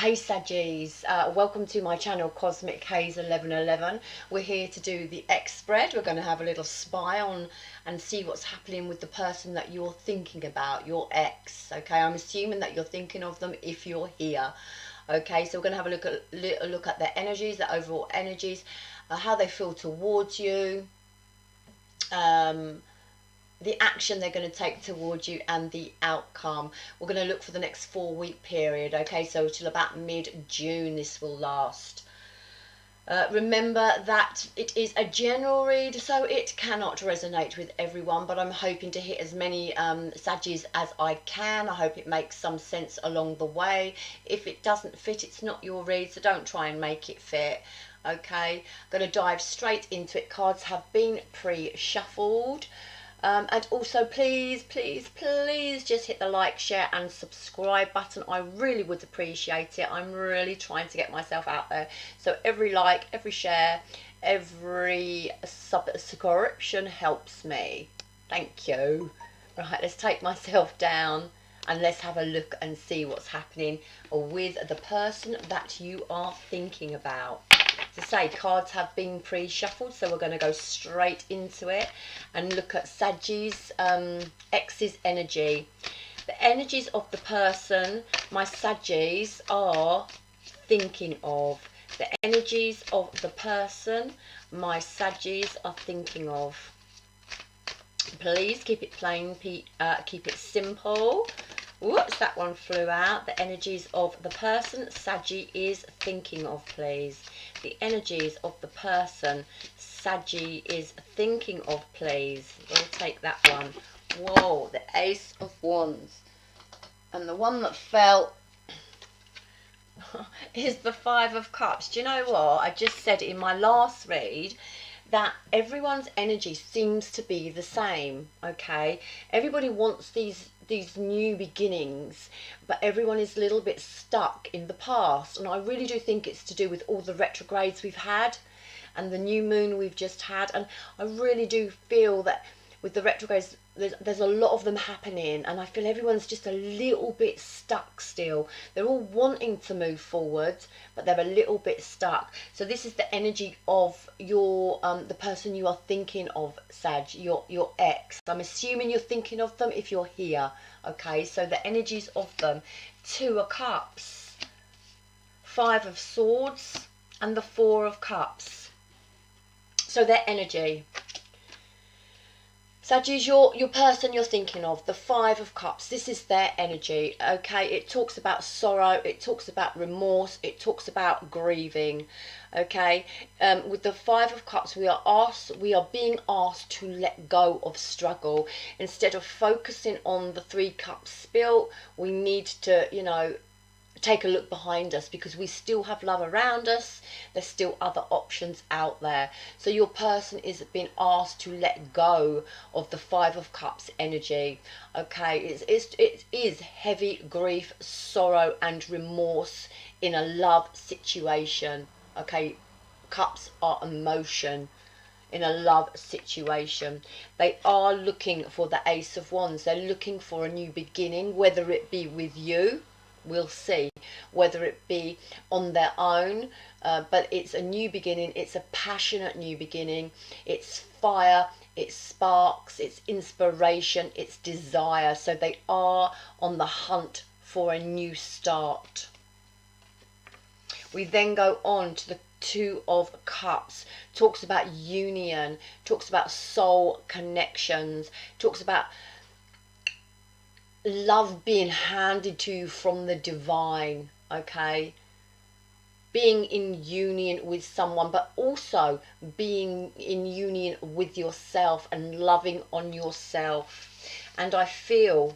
Hey Saggies, welcome to my channel Cosmic Haze 1111. We're here to do the X spread. We're going to have a little spy on and see what's happening with the person that you're thinking about, your ex. Okay, I'm assuming that you're thinking of them if you're here. Okay, so we're going to have a look at their energies, their overall energies, how they feel towards you, the action they're going to take towards you, and the outcome. We're going to look for the next 4-week period. Okay, so till about mid-June this will last. Remember that it is a general read, so it cannot resonate with everyone, but I'm hoping to hit as many Saggies as I can. I hope it makes some sense along the way. If it doesn't fit, it's not your read, so don't try and make it fit. Okay, I'm going to dive straight into it. Cards have been pre-shuffled. And also please just hit the like, share and subscribe button. I really would appreciate it. I'm really trying to get myself out there, so every like, every share, every subscription helps me. Thank you. Right, let's take myself down and let's have a look and see what's happening with the person that you are thinking about. To say, cards have been pre-shuffled, so we're going to go straight into it and look at Saggies, X's energy. The energies of the person my Saggies are thinking of. The energies of the person my Saggies are thinking of. Please keep it plain, keep it simple. Whoops, that one flew out. The energies of the person Saggy is thinking of, please. The energies of the person Saggy is thinking of, please. We'll take that one. Whoa, the Ace of Wands. And the one that fell is the Five of Cups. Do you know what? I just said in my last read that everyone's energy seems to be the same. Okay, everybody wants these new beginnings, but everyone is a little bit stuck in the past, and I really do think it's to do with all the retrogrades we've had and the new moon we've just had. And I really do feel that with the retrogrades there's a lot of them happening, and I feel everyone's just a little bit stuck still. They're all wanting to move forward, but they're a little bit stuck. So this is the energy of your the person you are thinking of, Sag, your ex. I'm assuming you're thinking of them if you're here. Okay, so the energies of them: Two of Cups, Five of Swords, and the Four of Cups. So their energy. Saggies, your person you're thinking of, the Five of Cups, this is their energy. Okay, it talks about sorrow, it talks about remorse, it talks about grieving. Okay, with the Five of Cups, we are being asked to let go of struggle. Instead of focusing on the Three Cups spill, we need to, you know, take a look behind us, because we still have love around us. There's still other options out there. So your person is being asked to let go of the Five of Cups energy. Okay, it is heavy grief, sorrow and remorse in a love situation. Okay, cups are emotion in a love situation. They are looking for the Ace of Wands. They're looking for a new beginning, whether it be with you, we'll see, whether it be on their own, but it's a new beginning. It's a passionate new beginning. It's fire, it's sparks, it's inspiration, it's desire. So they are on the hunt for a new start. We then go on to the Two of Cups. Talks about union, talks about soul connections, talks about love being handed to you from the divine. Okay, being in union with someone, but also being in union with yourself and loving on yourself. And I feel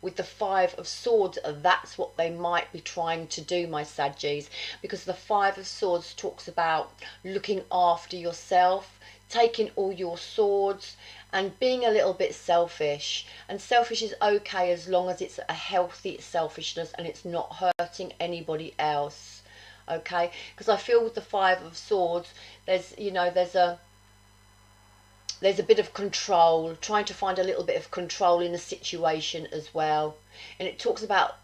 with the Five of Swords, that's what they might be trying to do, my Saggies, because the Five of Swords talks about looking after yourself, taking all your swords and being a little bit selfish. And selfish is okay as long as it's a healthy selfishness and it's not hurting anybody else. Okay, because I feel with the Five of Swords, there's, you know, there's a bit of control, trying to find a little bit of control in the situation as well. And it talks about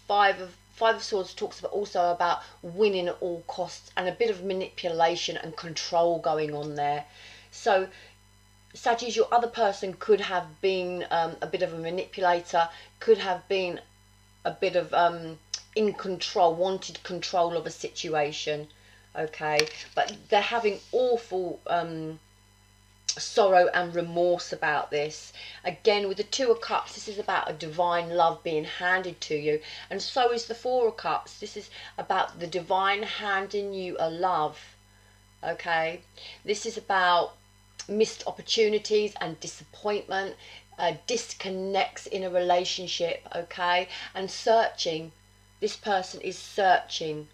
Five of Swords talks about also about winning at all costs, and a bit of manipulation and control going on there. So Sagittarius, your other person could have been a bit of a manipulator, could have been a bit of in control, wanted control of a situation, okay? But they're having awful sorrow and remorse about this. Again, with the Two of Cups, this is about a divine love being handed to you, and so is the Four of Cups. This is about the divine handing you a love, okay? This is about missed opportunities and disappointment, disconnects in a relationship, okay? And searching. This person is searching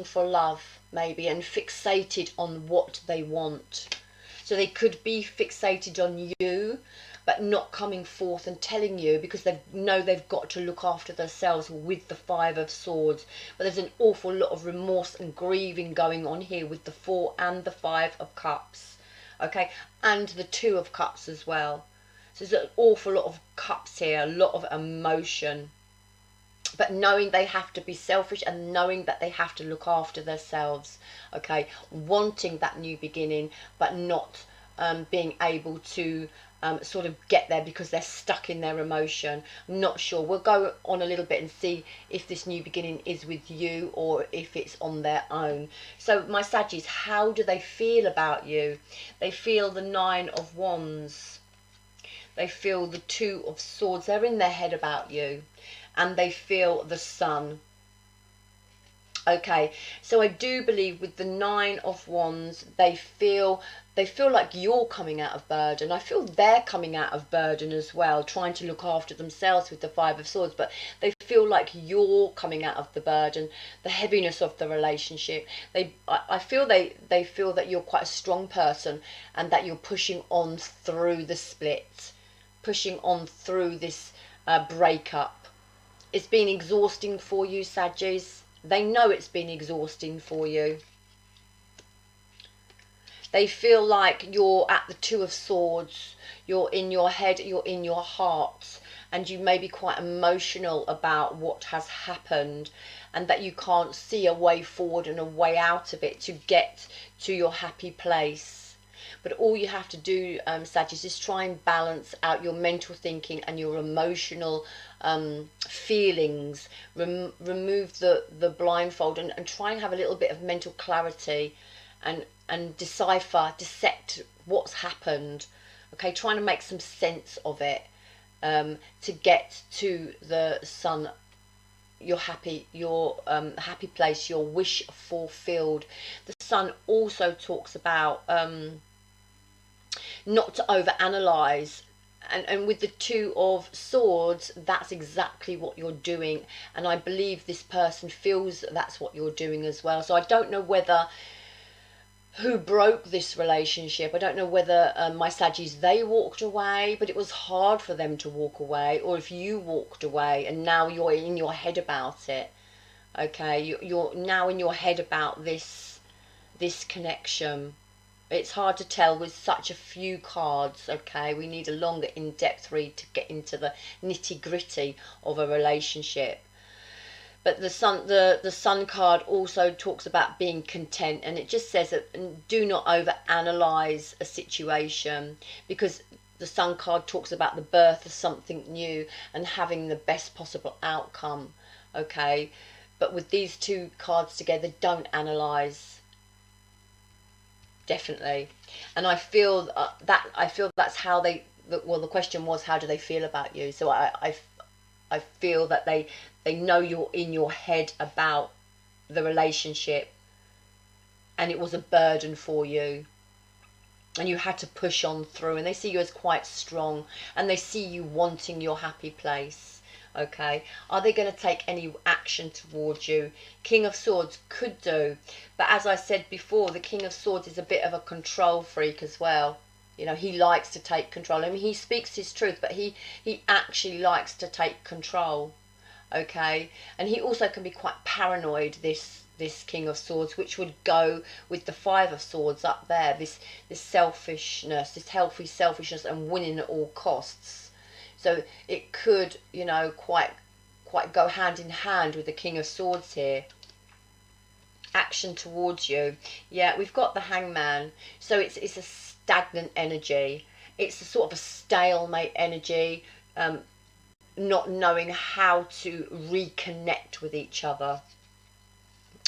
for love, maybe, and fixated on what they want. So they could be fixated on you, but not coming forth and telling you, because they know they've got to look after themselves with the Five of Swords. But there's an awful lot of remorse and grieving going on here with the Four and the Five of Cups, okay? And the Two of Cups as well. So there's an awful lot of cups here, a lot of emotion. But knowing they have to be selfish and knowing that they have to look after themselves, okay? Wanting that new beginning, but not being able to sort of get there because they're stuck in their emotion. I'm not sure. We'll go on a little bit and see if this new beginning is with you or if it's on their own. So my Saggies, how do they feel about you? They feel the Nine of Wands. They feel the Two of Swords. They're in their head about you. And they feel the Sun. Okay, so I do believe with the Nine of Wands, they feel like you're coming out of burden. I feel they're coming out of burden as well, trying to look after themselves with the Five of Swords, but they feel like you're coming out of the burden, the heaviness of the relationship. I feel they feel that you're quite a strong person and that you're pushing on through the split, pushing on through this breakup. It's been exhausting for you, Saggies. They know it's been exhausting for you. They feel like you're at the Two of Swords. You're in your head, you're in your heart, and you may be quite emotional about what has happened, and that you can't see a way forward and a way out of it to get to your happy place. But all you have to do, Sagittarius, is try and balance out your mental thinking and your emotional feelings. Remove the blindfold and try and have a little bit of mental clarity and dissect what's happened. Okay, trying to make some sense of it to get to the Sun, your happy place, your wish fulfilled. The Sun also talks about not to overanalyze, and with the Two of Swords, that's exactly what you're doing, and I believe this person feels that that's what you're doing as well. So I don't know whether who broke this relationship. I don't know whether my Saggies, they walked away, but it was hard for them to walk away, or if you walked away and now you're in your head about it. Okay, you're now in your head about this connection. It's hard to tell with such a few cards, okay? We need a longer in-depth read to get into the nitty-gritty of a relationship. But the Sun card also talks about being content, and it just says that do not over-analyze a situation, because the Sun card talks about the birth of something new and having the best possible outcome, okay? But with these two cards together, don't analyze. Definitely. And I feel that's how they, well, the question was, how do they feel about you? So I feel that they know you're in your head about the relationship, and it was a burden for you, and you had to push on through, and they see you as quite strong, and they see you wanting your happy place. Okay, are they going to take any action towards you? King of Swords could do, but as I said before, the King of Swords is a bit of a control freak as well. You know, he likes to take control. I mean, he speaks his truth, but he actually likes to take control. Okay, and he also can be quite paranoid, this King of Swords, which would go with the Five of Swords up there. This selfishness, this healthy selfishness, and winning at all costs. So it could, you know, quite quite go hand in hand with the King of Swords here. Action towards you. Yeah, we've got the Hangman. So it's a stagnant energy. It's a sort of a stalemate energy. Not knowing how to reconnect with each other.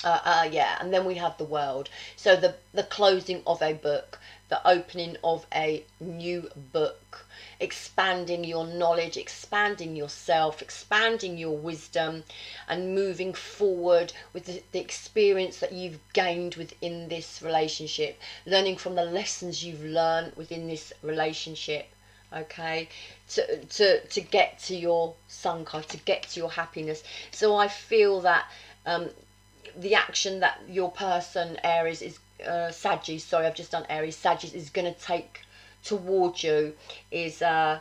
Yeah, and then we have the World. So the closing of a book, the opening of a new book, expanding your knowledge, expanding yourself, expanding your wisdom, and moving forward with the experience that you've gained within this relationship, learning from the lessons you've learned within this relationship. Okay, to get to your sun card, to get to your happiness. So I feel that the action that your person, Aries, is Sagittarius, sorry, I've just done Aries, Sagittarius is going to take towards you is yeah,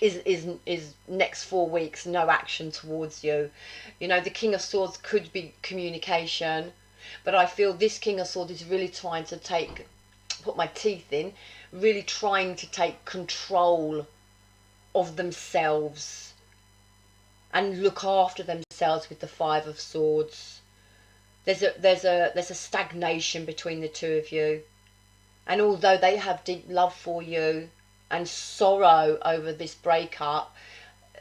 is next 4 weeks no action towards you. You know, the King of Swords could be communication, but I feel this King of Swords is really trying to put my teeth in, really trying to take control of themselves and look after themselves with the Five of Swords. There's a stagnation between the two of you, and although they have deep love for you and sorrow over this breakup,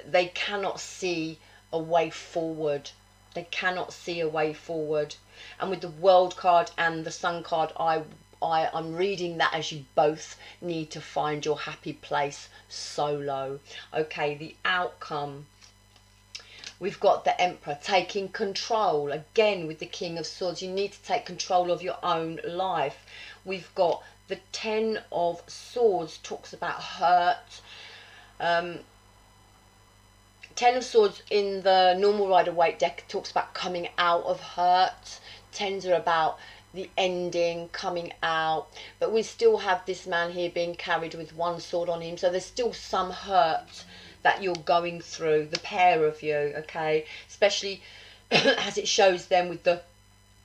they cannot see a way forward. They cannot see a way forward. And with the World card and the Sun card, I'm reading that as you both need to find your happy place solo. Okay, the outcome. We've got the Emperor taking control. Again, with the King of Swords, you need to take control of your own life. We've got the Ten of Swords, talks about hurt. Ten of Swords in the normal Rider-Waite deck talks about coming out of hurt. Tens are about the ending, coming out. But we still have this man here being carried with one sword on him. So there's still some hurt that you're going through, the pair of you, okay? Especially as it shows them with the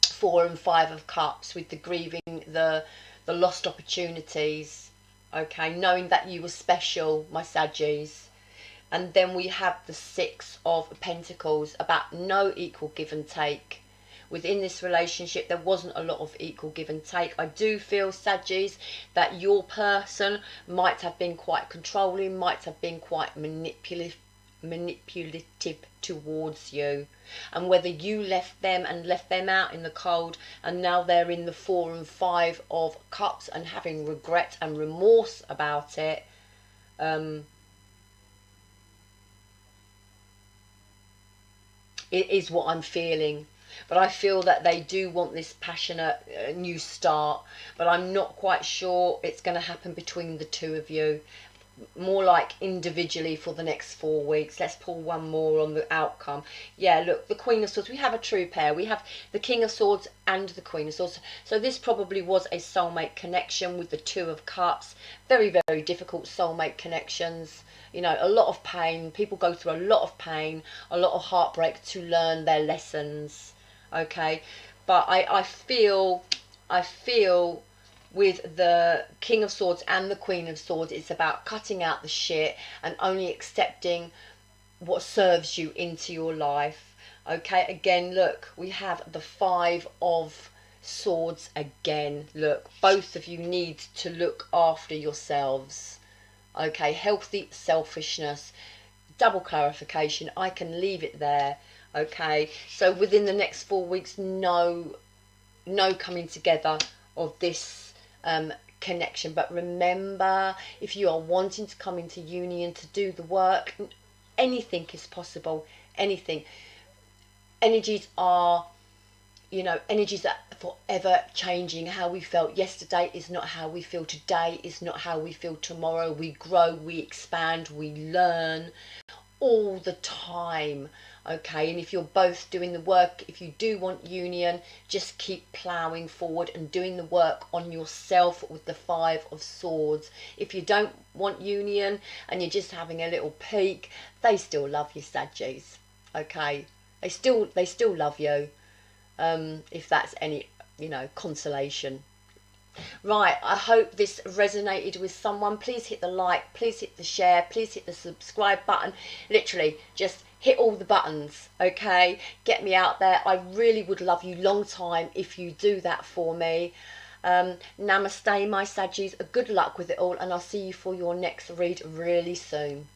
4 and 5 of Cups, with the grieving, the lost opportunities, okay? Knowing that you were special, my Saggies. And then we have the 6 of Pentacles, about no equal give and take. Within this relationship, there wasn't a lot of equal give and take. I do feel, Saggies, that your person might have been quite controlling, might have been quite manipulative towards you. And whether you left them and left them out in the cold, and now they're in the 4 and 5 of Cups and having regret and remorse about it, it is what I'm feeling. But I feel that they do want this passionate new start. But I'm not quite sure it's going to happen between the two of you. More like individually for the next 4 weeks. Let's pull one more on the outcome. Yeah, look, the Queen of Swords. We have a true pair. We have the King of Swords and the Queen of Swords. So this probably was a soulmate connection with the 2 of Cups. Very, very difficult soulmate connections. You know, a lot of pain. People go through a lot of pain, a lot of heartbreak to learn their lessons. Okay, but I feel with the King of Swords and the Queen of Swords, it's about cutting out the shit and only accepting what serves you into your life. Okay, again, look, we have the 5 of Swords again. Look, both of you need to look after yourselves. Okay, healthy selfishness. Double clarification, I can leave it there. Okay, so within the next 4 weeks, no coming together of this connection. But remember, if you are wanting to come into union to do the work, anything is possible. Anything. Energies are, you know, energies are forever changing. How we felt yesterday is not how we feel today, is not how we feel tomorrow. We grow, we expand, we learn all the time. Okay, and if you're both doing the work, if you do want union, just keep ploughing forward and doing the work on yourself with the 5 of Swords. If you don't want union and you're just having a little peek, they still love you, Saggies. Okay, they still love you. If that's any, you know, consolation. Right, I hope this resonated with someone. Please hit the like, please hit the share, please hit the subscribe button. Literally, just hit all the buttons, okay? Get me out there. I really would love you long time if you do that for me. Namaste, my Saggies. Good luck with it all, and I'll see you for your next read really soon.